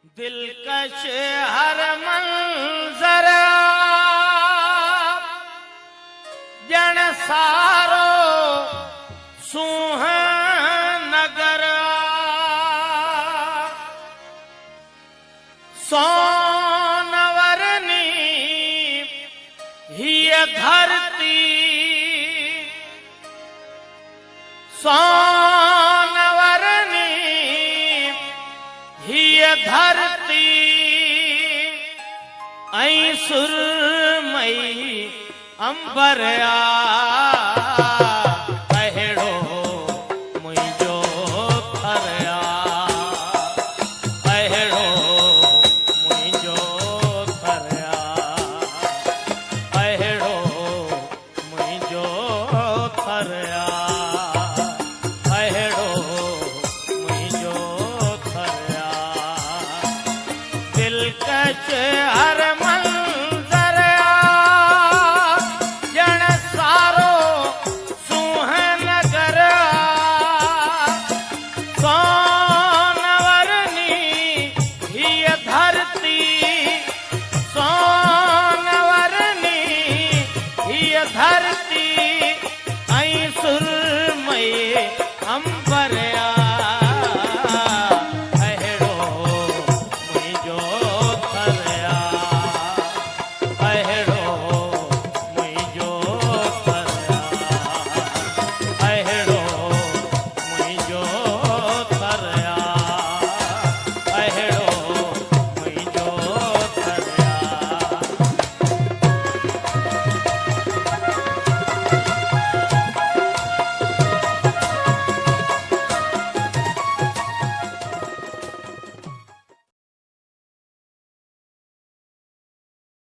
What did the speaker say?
दिलकश हर मंजर जन सारो सुहान नगर सोनवरनी ही धरती सोनवरनी ही धरती ऐं सुरमई अंबरया अहिड़ो मुंहिंजो थरया अहिड़ो मुंहिंजो थरया अहिड़ो मुंहिंजो थरया अहिड़ो मुंहिंजो थरया दिलकश हर